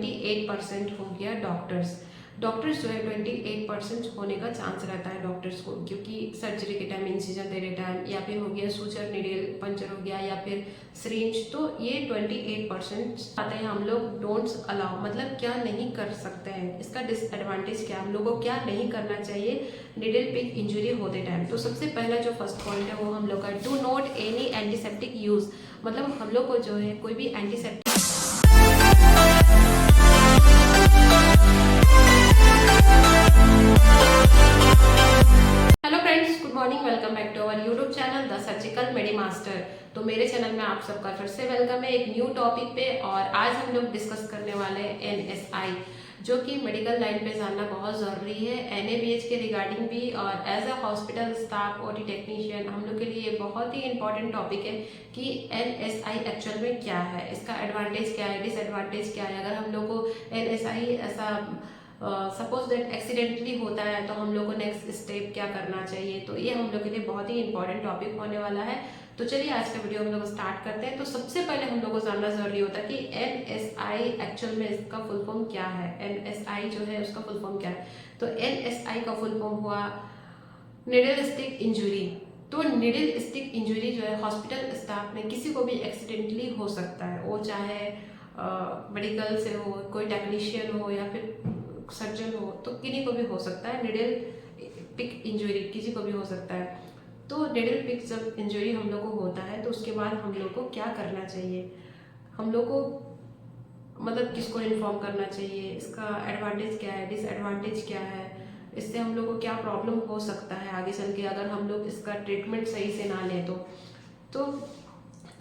28% हो गया doctors. Doctors जो है 28% होने का चांस रहता है डॉक्टर्स को, क्योंकि सर्जरी के टाइम, इंसिजन देने टाइम, या फिर हो गया सूचर निडल पंचर हो गया, या फिर सिरिंज, तो ये 28% आते हैं। हम लोग डोंट्स अलाउ मतलब क्या नहीं कर सकते हैं, इसका डिसएडवांटेज क्या, हम लोग को क्या नहीं करना चाहिए निडल पिक इंजरी होते टाइम। तो सबसे पहला जो फर्स्ट पॉइंट है वो हम लोग का, do not any antiseptic use. मतलब हम लोग को जो है कोई भी antiseptic morning, welcome back to our YouTube channel the surgical medi master. तो मेरे चैनल में आप सबका फिर से वेलकम है एक न्यू टॉपिक पे। और आज हम लोग डिस्कस करने वाले हैं एनएसआई, जो कि मेडिकल लाइन पे जानना बहुत ज़रूरी है, एनएबीएच के रिगार्डिंग भी, और as a hospital staff, OT technician हम लोग के लिए बहुत ही इंपॉर्टेंट टॉपिक है कि एनएसआई एक्चुअल में क्या है, इसका एडवांटेज क्या है, डिसएडवांटेज क्या है। अगर हम लोग को एनएसआई ऐसा सपोज दैट एक्सीडेंटली होता है तो हम लोग को नेक्स्ट स्टेप क्या करना चाहिए, तो ये हम लोग के लिए बहुत ही इंपॉर्टेंट टॉपिक होने वाला है। तो चलिए आज का वीडियो हम लोग स्टार्ट करते हैं। तो सबसे पहले हम लोग को जानना जरूरी होता है कि एनएसआई एक्चुअल में इसका फुल फॉर्म क्या है, एनएसआई जो है उसका फुल फॉर्म क्या है। तो एनएसआई का फुल फॉर्म हुआ निडल स्टिक इंजुरी। तो निडल स्टिक इंजुरी जो है हॉस्पिटल स्टाफ में किसी को भी एक्सीडेंटली हो सकता है, वो चाहे मेडिकल से हो, कोई टेक्नीशियन हो या फिर सर्जन हो, तो किसी को भी हो सकता है। निडल पिक इंजरी किसी को भी हो सकता है। तो निडल पिक जब इंजरी हम लोग को होता है तो उसके बाद हम लोग को क्या करना चाहिए, हम लोग को मतलब किसको इन्फॉर्म करना चाहिए, इसका एडवांटेज क्या है, डिसएडवांटेज क्या है, इससे हम लोग को क्या प्रॉब्लम हो सकता है आगे चल के अगर हम लोग इसका ट्रीटमेंट सही से ना लें तो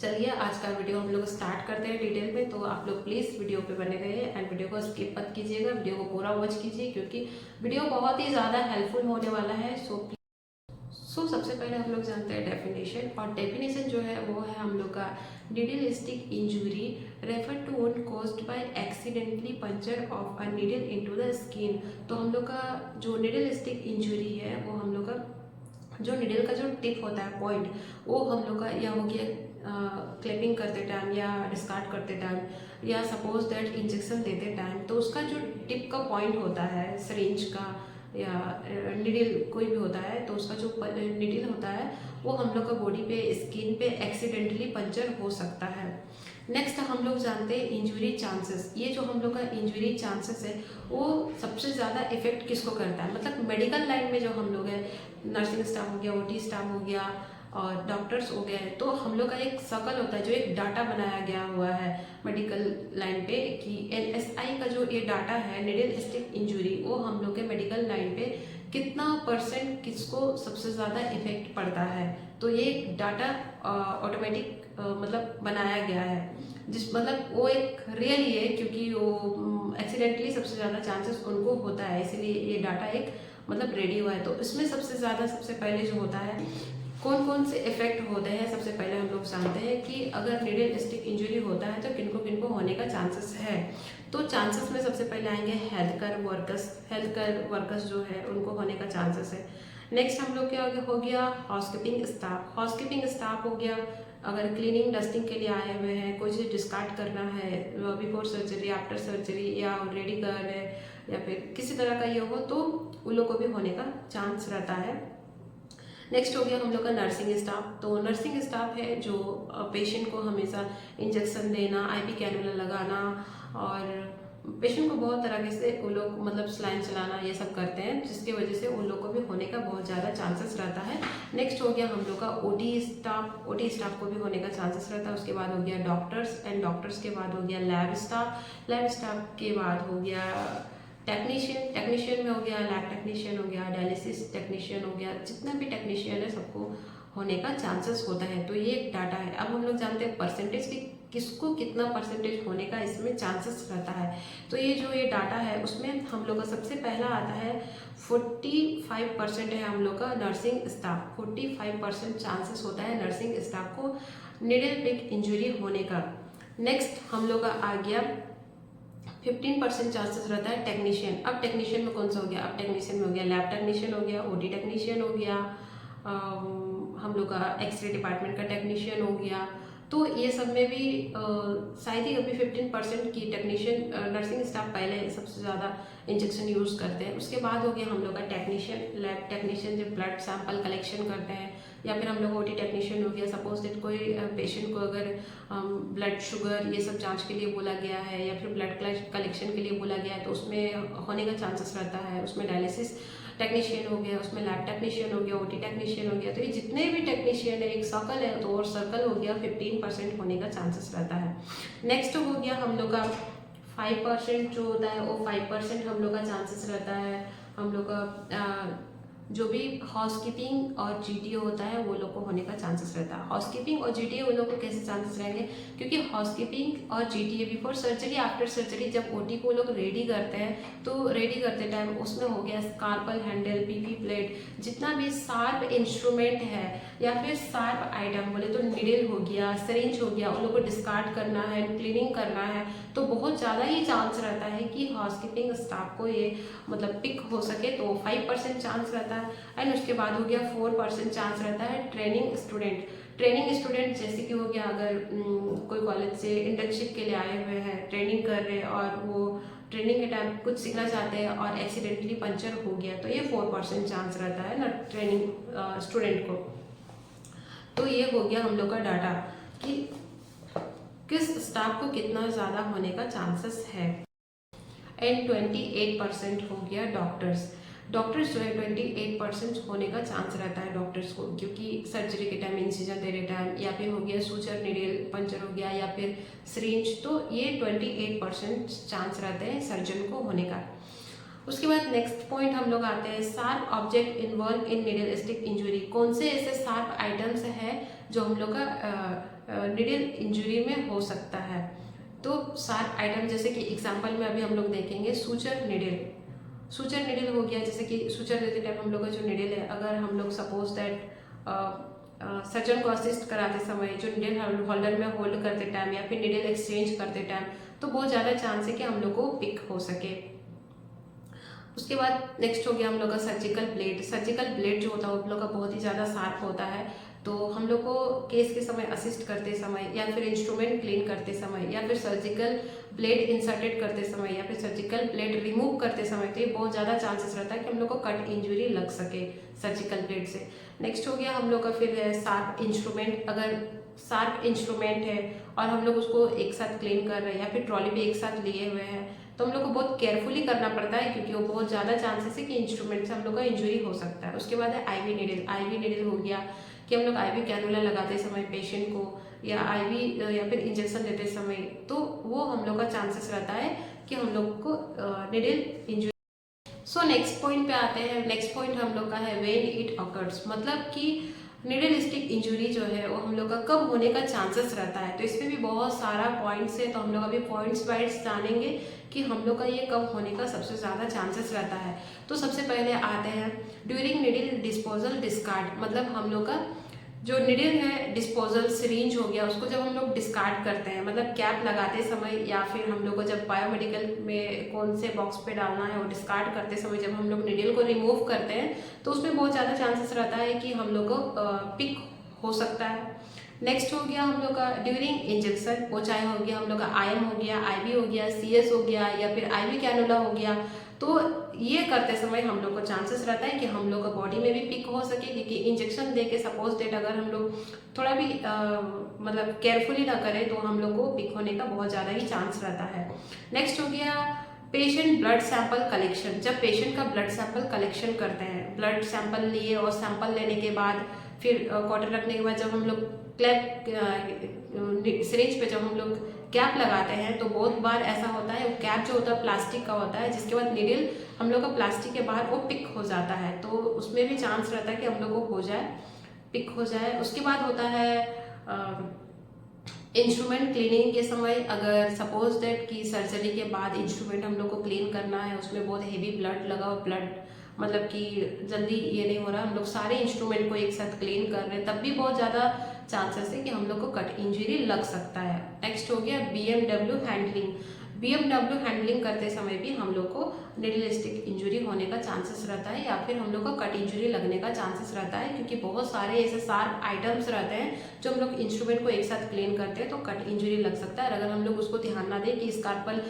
चलिए आज का वीडियो हम लोग स्टार्ट करते हैं डिटेल में। तो आप लोग प्लीज़ वीडियो पे बने रहिए एंड वीडियो को स्किप मत कीजिएगा, वीडियो को पूरा वॉच कीजिए क्योंकि वीडियो बहुत ही ज़्यादा हेल्पफुल होने वाला है। सो सबसे पहले हम लोग जानते हैं डेफिनेशन, और डेफिनेशन जो है वो है हम लोग का needle stick injury refer to wound caused by accidentally puncture of a needle into the skin. तो हम लोग का जो निडल स्टिक इंजुरी है वो हम लोग का जो निडल का जो टिप होता है पॉइंट, वो हम लोग का या हो गया क्लिपिंग करते टाइम या डिस्कार्ड करते टाइम या सपोज दैट इंजेक्शन देते टाइम, तो उसका जो टिप का पॉइंट होता है सिरिंज का या निडल कोई भी होता है, तो उसका जो निडल होता है वो हम लोग का बॉडी पे, स्किन पे एक्सीडेंटली पंचर हो सकता है। नेक्स्ट हम लोग जानते हैं इंजुरी चांसेस। ये जो हम लोग का इंजुरी चांसेस है वो सबसे ज़्यादा इफेक्ट किसको करता है, मतलब मेडिकल लाइन में जो हम लोग हैं, नर्सिंग स्टाफ हो गया, ओटी स्टाफ हो गया और डॉक्टर्स हो गए, तो हम लोग का एक सर्कल होता है, जो एक डाटा बनाया गया हुआ है मेडिकल लाइन पे कि एनएसआई का जो ये डाटा है निडल स्टिक इंजुरी, वो हम लोग के मेडिकल लाइन पे कितना परसेंट किसको सबसे ज़्यादा इफेक्ट पड़ता है। तो ये डाटा ऑटोमेटिक मतलब बनाया गया है, जिस मतलब वो एक रियल ही है क्योंकि वो एक्सीडेंटली सबसे ज़्यादा चांसेस उनको होता है, इसलिए ये डाटा एक मतलब रेडी हुआ है। तो इसमें सबसे ज़्यादा सबसे पहले जो होता है कौन कौन से इफेक्ट होते हैं, सबसे पहले हम लोग जानते हैं कि अगर निडल स्टिक इंजरी होता है तो किनको किनको होने का चांसेस है। तो चांसेस में सबसे पहले आएंगे हेल्थ केयर वर्कर्स जो है उनको होने का चांसेस है। नेक्स्ट हम लोग क्या हो गया हाउसकीपिंग स्टाफ हो गया, अगर क्लीनिंग डस्टिंग के लिए आए हुए हैं, कोई चीज़ डिस्कार्ड करना है बिफोर सर्जरी, आफ्टर सर्जरी, या ऑलरेडी कर रहे हैं, या फिर किसी तरह का ये हो, तो उन लोग को भी होने का चांस रहता है। नेक्स्ट हो गया हम लोग का नर्सिंग स्टाफ। तो नर्सिंग स्टाफ है जो पेशेंट को हमेशा इंजेक्शन देना, आईपी कैनुला लगाना, और पेशेंट को बहुत तरह से वो लोग मतलब स्लाइन चलाना, ये सब करते हैं, जिसकी वजह से उन लोग को भी होने का बहुत ज़्यादा चांसेस रहता है। नेक्स्ट हो गया हम लोग का ओटी स्टाफ को भी होने का चांसेस रहता है। उसके बाद हो गया डॉक्टर्स, एंड डॉक्टर्स के बाद हो गया लैब स्टाफ के बाद हो गया टेक्नीशियन में हो गया, लैब टेक्नीशियन हो गया, डायलिसिस टेक्नीशियन हो गया, जितना भी टेक्नीशियन है सबको होने का चांसेस होता है। तो ये एक डाटा है। अब हम लोग जानते हैं परसेंटेज की, किसको कितना परसेंटेज होने का इसमें चांसेस रहता है। तो ये जो ये डाटा है उसमें हम लोग का सबसे पहला आता है 45% है हम लोग का नर्सिंग स्टाफ, 45% चांसेस होता है नर्सिंग स्टाफ को निडल पिक इंजरी होने का। नेक्स्ट हम लोग का आ गया 15% चांसेस रहता है टेक्नीशियन। अब टेक्नीशियन में कौन सा हो गया, अब टेक्नीशियन में हो गया लैब टेक्नीशियन हो गया, ओटी टेक्नीशियन हो गया, हम लोग का एक्सरे डिपार्टमेंट का टेक्नीशियन हो गया। तो ये सब में भी शायद ही अभी 15% की टेक्नीशियन नर्सिंग स्टाफ पहले सबसे ज़्यादा इंजेक्शन यूज़ करते हैं। उसके बाद हो गया हम लोग का टेक्नीशियन, लैब टेक्नीशियन जो ब्लड सैंपल कलेक्शन करते हैं, या फिर हम लोग ओटी टेक्नीशियन हो गया। सपोज दैट कोई पेशेंट को अगर ब्लड शुगर ये सब जांच के लिए बोला गया है या फिर ब्लड कलेक्शन के लिए बोला गया है, तो उसमें होने का चांसेस रहता है। उसमें डायलिसिस टेक्नीशियन हो गया, उसमें लैब टेक्नीशियन हो गया, ओटी टेक्नीशियन हो गया। तो ये जितने भी टेक्नीशियन है, एक सर्कल है तो और सर्कल हो गया 15% होने का चांसेस रहता है। नेक्स्ट हो गया हम लोग का 5% जो होता है, वो 5% हम लोग का चांसेस रहता है हम लोग का जो भी हाउसकीपिंग और जीटीओ होता है वो लोग को होने का चांसेस रहता है। हाउसकीपिंग और जीटीओ वो लोग को कैसे चांसेस रहेंगे, क्योंकि हाउसकीपिंग और GTO before surgery after surgery जब ओटी को लोग रेडी करते हैं, तो रेडी करते टाइम उसमें हो गया स्कार्पल हैंडल, पीपी प्लेट, जितना भी शार्प इंस्ट्रूमेंट है या फिर शार्प आइटम बोले तो निडल हो गया, सिरिंज हो गया, उन लोग को डिस्कार्ड करना है, क्लीनिंग करना है, तो बहुत ज़्यादा ही चांस रहता है कि हाउसकीपिंग स्टाफ को ये मतलब पिक हो सके। तो 5% चांस रहता है। एंड उसके बाद हो गया 4% चांस रहता है ट्रेनिंग स्टूडेंट। ट्रेनिंग स्टूडेंट जैसे कि हो गया अगर कोई कॉलेज से इंटर्नशिप के लिए आए हुए हैं, ट्रेनिंग कर रहे हैं और वो ट्रेनिंग के टाइम कुछ सीखना चाहते हैं और एक्सीडेंटली पंचर हो गया, तो ये 4% चांस रहता है ना ट्रेनिंग स्टूडेंट को। तो ये हो गया हम लोग का डाटा कि किस स्टाफ को कितना ज़्यादा होने का चांसेस है। एंड 28% हो गया डॉक्टर्स। डॉक्टर्स जो है 28% होने का चांस रहता है डॉक्टर्स को, क्योंकि सर्जरी के टाइम इंसिजन दे रहे टाइम या फिर हो गया सूचर निडल पंचर हो गया या फिर सिरिंज, तो ये 28% चांस रहते हैं सर्जन को होने का। उसके बाद नेक्स्ट पॉइंट हम लोग आते हैं sharp object involve in needle stick injury. कौन से ऐसे शार्प आइटम्स हैं जो हम लोग का निडल इंजुरी में हो सकता है। तो शार्प आइटम जैसे कि एग्जांपल में अभी हम लोग देखेंगे सूचर निडल। सूचर निडल हो गया, जैसे कि सूचर देते टाइम हम लोग का जो निडल है, अगर हम लोग सपोज दैट सर्जन को असिस्ट कराते समय जो निडल होल्डर में होल्ड करते टाइम या फिर निडल एक्सचेंज करते टाइम, तो बहुत ज़्यादा चांस है कि हम लोग को पिक हो सके। उसके बाद नेक्स्ट हो गया हम लोग का सर्जिकल ब्लेड। सर्जिकल ब्लेड जो होता है वो हम लोग का बहुत ही ज़्यादा शार्प होता है, तो हम लोग को केस के समय असिस्ट करते समय या फिर इंस्ट्रूमेंट क्लीन करते समय या फिर सर्जिकल ब्लेड इंसर्टेड करते समय या फिर सर्जिकल ब्लेड रिमूव करते समय, तो ये बहुत ज़्यादा चांसेस रहता है कि हम लोग को कट इंजरी लग सके सर्जिकल ब्लेड से। नेक्स्ट हो गया हम लोग का फिर है शार्प इंस्ट्रूमेंट। अगर शार्प इंस्ट्रूमेंट है और हम लोग उसको एक साथ क्लीन कर रहे हैं या फिर ट्रॉली पे एक साथ लिए हुए हैं, तो हम लोग को बहुत केयरफुली करना पड़ता है, क्योंकि वो बहुत ज़्यादा चांसेस है कि इंस्ट्रूमेंट से हम लोग का इंजरी हो सकता है। उसके बाद है आईवी निडल। आईवी निडल हो गया कि हम लोग आईवी कैनुला लगाते समय पेशेंट को या आईवी या फिर इंजेक्शन देते समय, तो वो हम लोग का चांसेस रहता है कि हम लोग को needle injury. So next point पे आते हैं। नेक्स्ट पॉइंट हम लोग का है व्हेन इट अकर्स, मतलब कि निडल स्टिक इंजरी जो है वो हम लोग का कब होने का चांसेस रहता है। तो इसमें भी बहुत सारा पॉइंट्स है, तो हम लोग अभी पॉइंट्स वाइज जानेंगे कि हम लोग का ये कब होने का सबसे ज़्यादा चांसेस रहता है। तो सबसे पहले आते हैं ड्यूरिंग निडल डिस्पोजल डिस्कार्ड, मतलब हम लोग का जो निडल है डिस्पोजल सिरिंज हो गया, उसको जब हम लोग डिस्कार्ड करते हैं, मतलब कैप लगाते समय या फिर हम लोग को जब बायोमेडिकल में कौन से बॉक्स पे डालना है वो डिस्कार्ड करते समय जब हम लोग निडल को रिमूव करते हैं, तो उसमें बहुत ज़्यादा चांसेस रहता है कि हम लोग को पिक हो सकता है। नेक्स्ट हो गया हम लोग का ड्यूरिंग इंजेक्शन, वो चाहे हो गया हम लोग का आईएम हो गया, आईवी हो गया, सीएस हो गया या फिर आईवी कैनुला हो गया, तो ये करते समय हम लोग को चांसेस रहता है कि हम लोग का बॉडी में भी पिक हो सके, क्योंकि इंजेक्शन दे के सपोज डेट अगर हम लोग थोड़ा भी मतलब केयरफुली ना करें तो हम लोग को पिक होने का बहुत ज़्यादा ही चांस रहता है। नेक्स्ट हो गया पेशेंट ब्लड सैंपल कलेक्शन। जब पेशेंट का ब्लड सैंपल कलेक्शन करते हैं, ब्लड सैंपल लिए और सैंपल लेने के बाद फिर क्वार्टर रखने के बाद जब हम लोग क्लैप सिरिंज पे जब हम लोग कैप लगाते हैं, तो बहुत बार ऐसा होता है वो कैप जो होता है प्लास्टिक का होता है, जिसके बाद निडल हम लोग का प्लास्टिक के बाहर वो पिक हो जाता है, तो उसमें भी चांस रहता है कि हम लोग को हो जाए, पिक हो जाए। उसके बाद होता है इंस्ट्रूमेंट क्लीनिंग के समय, अगर सपोज दैट कि सर्जरी के बाद इंस्ट्रूमेंट हम लोग को क्लीन करना है, उसमें बहुत हेवी ब्लड लगा हो, ब्लड मतलब कि जल्दी ये नहीं हो रहा, हम लोग सारे इंस्ट्रूमेंट को एक साथ क्लीन कर रहे हैं, तब भी बहुत ज़्यादा चांसेस है कि हम लोग को कट इंजरी लग सकता है। नेक्स्ट हो गया BMW हैंडलिंग। BMW हैंडलिंग करते समय भी हम लोग को निडल स्टिक इंजरी होने का चांसेस रहता है, या फिर हम लोग को कट इंजरी लगने का चांसेस रहता है, क्योंकि बहुत सारे ऐसे शार्प आइटम्स रहते हैं जो हम लोग इंस्ट्रूमेंट को एक साथ क्लीन करते हैं तो कट इंजरी लग सकता है। और अगर हम लोग उसको ध्यान ना दें कि स्कार्पल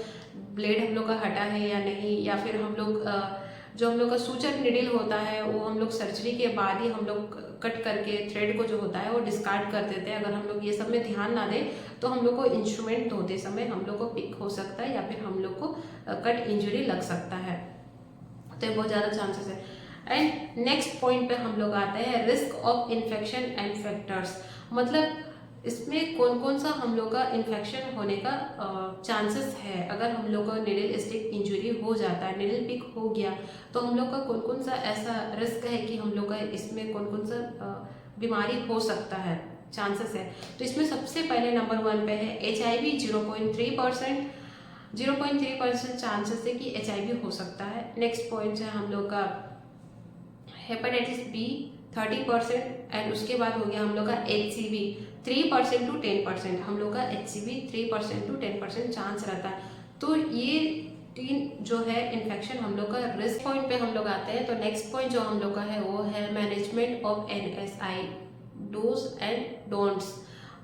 ब्लेड हम लोग का हटा है या नहीं, या फिर हम लोग जो हम लोग का सूचर निडल होता है वो हम लोग सर्जरी के बाद ही हम लोग कट करके थ्रेड को जो होता है वो डिस्कार्ड कर देते हैं। अगर हम लोग ये सब में ध्यान ना दें तो हम लोग को इंस्ट्रूमेंट धोते समय हम लोग को पिक हो सकता है, या फिर हम लोग को कट इंजरी लग सकता है। तो ये बहुत ज़्यादा चांसेस है। एंड नेक्स्ट पॉइंट पे हम लोग आते हैं risk of infection and factors. मतलब इसमें कौन कौन सा हम लोग का इन्फेक्शन होने का चांसेस है। अगर हम लोग का निडल स्टिक इंजरी हो जाता है, निडल पिक हो गया, तो हम लोग का कौन कौन सा ऐसा रिस्क है कि हम लोग का इसमें कौन कौन सा बीमारी हो सकता है, चांसेस है। तो इसमें सबसे पहले नंबर 1 पे है HIV 0.3%। 0.3% चांसेस है कि HIV हो सकता है। नेक्स्ट पॉइंट है हम लोग का हेपेटाइटिस B 30%। एंड उसके बाद हो गया हम लोग का HCV 3% to 10%। हम लोग का HCV 3% to 10% चांस रहता है। तो ये 3 जो है इन्फेक्शन हम लोग का रिस्क पॉइंट पे हम लोग आते हैं। तो नेक्स्ट पॉइंट जो हम लोग का है वो है management of NSI, dos and don'ts.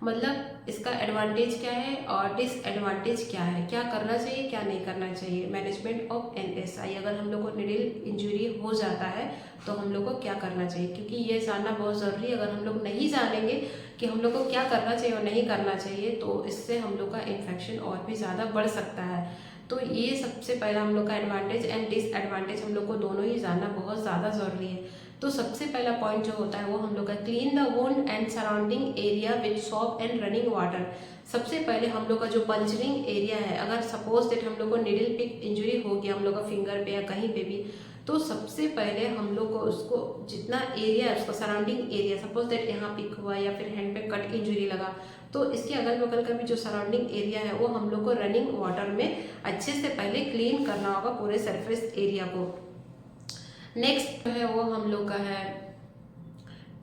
मतलब इसका एडवांटेज क्या है और डिसएडवांटेज क्या है, क्या करना चाहिए क्या नहीं करना चाहिए। मैनेजमेंट ऑफ NSI, अगर हम लोग को निडल इंजरी हो जाता है तो हम लोग को क्या करना चाहिए, क्योंकि ये जानना बहुत ज़रूरी है। अगर हम लोग नहीं जानेंगे कि हम लोग को क्या करना चाहिए और नहीं करना चाहिए तो इससे हम लोग का इन्फेक्शन और भी ज़्यादा बढ़ सकता है। तो ये सबसे पहला हम लोग का एडवांटेज एंड डिसएडवांटेज हम लोग को दोनों ही जानना बहुत ज़्यादा ज़रूरी है। तो सबसे पहला पॉइंट जो होता है वो हम लोग का clean the wound and surrounding area with soap and running water. सबसे पहले हम लोग का जो पंचरिंग एरिया है, अगर सपोज दैट हम लोग को निडल पिक इंजरी हो गया हम लोग का फिंगर पे या कहीं पे भी, तो सबसे पहले हम लोग को उसको जितना एरिया है उसका सराउंडिंग एरिया, सपोज दैट यहाँ पिक हुआ या फिर हैंड पे कट इंजरी लगा, तो इसके अगल बगल का भी जो सराउंडिंग एरिया है वो हम लोग को रनिंग वाटर में अच्छे से पहले क्लीन करना होगा पूरे सरफेस एरिया को। नेक्स्ट है वो हम लोग का है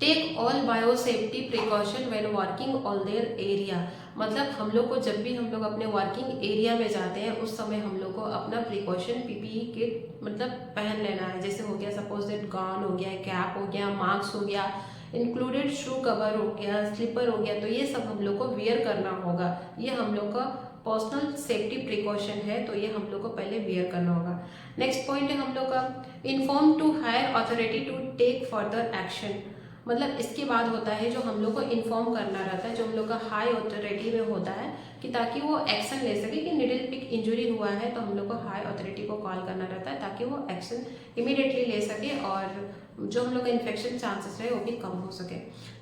take all bio safety precaution when working on their area. मतलब हम लोग को जब भी हम लोग अपने वर्किंग एरिया में जाते हैं उस समय हम लोग को अपना प्रिकॉशन PPE किट मतलब पहन लेना है। जैसे हो गया सपोज दैट गाउन हो गया, कैप हो गया, मास्क हो गया, इंक्लूडेड शू कवर हो गया, स्लीपर हो गया, तो ये सब हम लोग को वियर करना होगा। ये हम लोग का पर्सनल सेफ्टी प्रिकॉशन है, तो ये हम लोग को पहले वियर करना होगा। नेक्स्ट पॉइंट है हम लोग का inform to higher authority to take further action. मतलब इसके बाद होता है जो हम लोग को इन्फॉर्म करना रहता है, जो हम लोग का हाई अथॉरिटी में होता है, कि ताकि वो एक्शन ले सके कि निडल पिक इंजरी हुआ है तो हम लोग को हाई अथॉरिटी को कॉल करना रहता है ताकि वो एक्शन इमीडिएटली ले सके और जो हम लोग का इन्फेक्शन चांसेस रहे वो भी कम हो सके।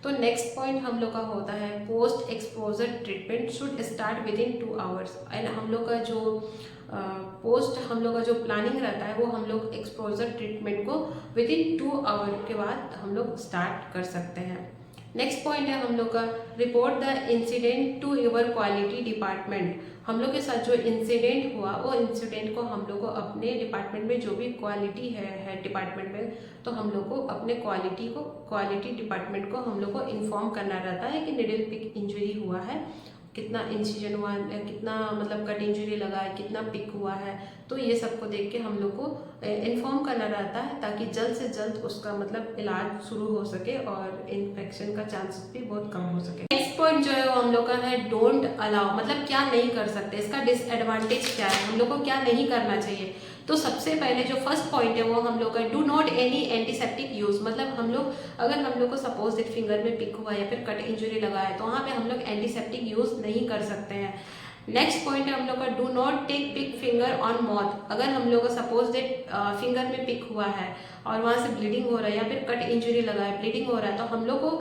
तो नेक्स्ट पॉइंट हम लोग का होता है post exposure treatment should start with in 2 hours. And हम लोग का जो पोस्ट हम लोग का जो प्लानिंग रहता है वो हम लोग एक्सपोजर ट्रीटमेंट को विद इन 2 आवर के बाद हम लोग स्टार्ट कर सकते हैं। नेक्स्ट पॉइंट है हम लोग का report the incident to your quality department. हम लोग के साथ जो इंसिडेंट हुआ वो इंसिडेंट को हम लोग को अपने डिपार्टमेंट में जो भी क्वालिटी है डिपार्टमेंट में, तो हम लोग को अपने क्वालिटी डिपार्टमेंट को हम लोग को इन्फॉर्म करना रहता है कि निडल पिक इंजरी हुआ है, कितना इंसिजन हुआ है, कितना मतलब कट इंजरी लगा है, कितना पिक हुआ है। तो ये सबको देख के हम लोग को इन्फॉर्म करना रहता है ताकि जल्द से जल्द उसका मतलब इलाज शुरू हो सके और इन्फेक्शन का चांसेस भी बहुत कम हो सके। नेक्स्ट पॉइंट जो है वो हम लोग का है डोंट अलाउ। मतलब क्या नहीं कर सकते, इसका डिसएडवांटेज क्या है, हम लोग को क्या नहीं करना चाहिए। तो सबसे पहले जो फर्स्ट पॉइंट है वो हम लोग का do not any antiseptic use. मतलब हम लोग अगर हम लोग को सपोज दैट फिंगर में पिक हुआ या फिर कट इंजरी लगा है तो वहाँ पे हम लोग एंटीसेप्टिक यूज नहीं कर सकते हैं। नेक्स्ट पॉइंट है हम लोग का do not take pick finger on mouth. अगर हम लोग का सपोज दैट फिंगर में पिक हुआ है और वहाँ से ब्लीडिंग हो रहा है या फिर कट इंजरी लगा है, ब्लीडिंग हो रहा है, तो हम लोग को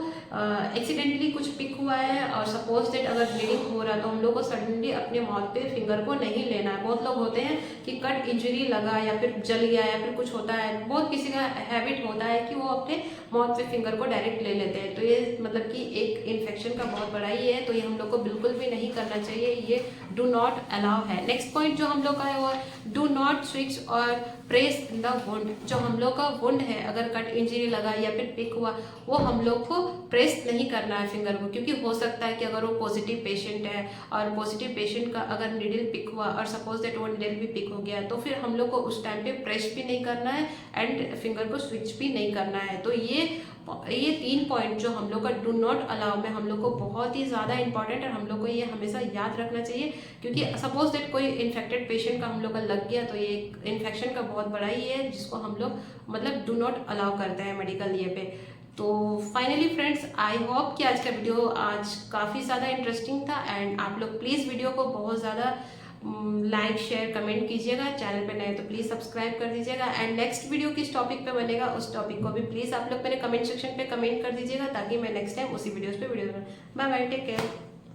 एक्सीडेंटली कुछ पिक हुआ है और सपोज दैट अगर ब्लीडिंग हो रहा है तो हम लोग को सडनली अपने माउथ पे फिंगर को नहीं लेना है। बहुत लोग होते हैं कि कट इंजरी लगा या फिर जल गया या फिर कुछ होता है, बहुत किसी का हैबिट होता है कि वो अपने माउथ पे फिंगर को डायरेक्ट ले लेते हैं। तो ये मतलब कि एक इन्फेक्शन का बहुत बड़ा ही है, तो ये हम लोग को बिल्कुल भी नहीं करना चाहिए। ये डू नॉट अलाउ है। नेक्स्ट पॉइंट जो हम लोग का है वो डू नॉट स्विच और प्रेस इन द वुंड। जो हम लोग का वुंड है, अगर कट इंजरी लगा या फिर पिक हुआ, वो हम लोग को प्रेस नहीं करना है फिंगर को, क्योंकि हो सकता है कि अगर वो पॉजिटिव पेशेंट है और पॉजिटिव पेशेंट का अगर नीडल पिक हुआ और सपोज दैट वो नीडल भी पिक हो गया, तो फिर हम लोग को उस टाइम पे प्रेस भी नहीं करना है एंड फिंगर को स्विच भी नहीं करना है। तो ये 3 पॉइंट जो हम लोग का डू नॉट अलाउ में हम लोग को बहुत ही ज़्यादा इंपॉर्टेंट है, हम लोग को ये हमेशा याद रखना चाहिए, क्योंकि सपोज दैट कोई इन्फेक्टेड पेशेंट का हम लोग का लग गया तो ये इन्फेक्शन का बहुत बड़ा ही है जिसको हम लोग मतलब डू नॉट अलाउ करते हैं मेडिकल ये पे। तो फाइनली फ्रेंड्स, आई होप कि आज का वीडियो आज काफ़ी ज़्यादा इंटरेस्टिंग था एंड आप लोग प्लीज़ वीडियो को बहुत ज़्यादा लाइक शेयर कमेंट कीजिएगा। चैनल पे नए तो प्लीज़ सब्सक्राइब कर दीजिएगा एंड नेक्स्ट वीडियो किस टॉपिक पे बनेगा उस टॉपिक को भी प्लीज़ आप लोग मेरे कमेंट सेक्शन पे कमेंट कर दीजिएगा, ताकि मैं नेक्स्ट टाइम उसी वीडियोस पे वीडियो बनाऊँ। Bye bye, take care.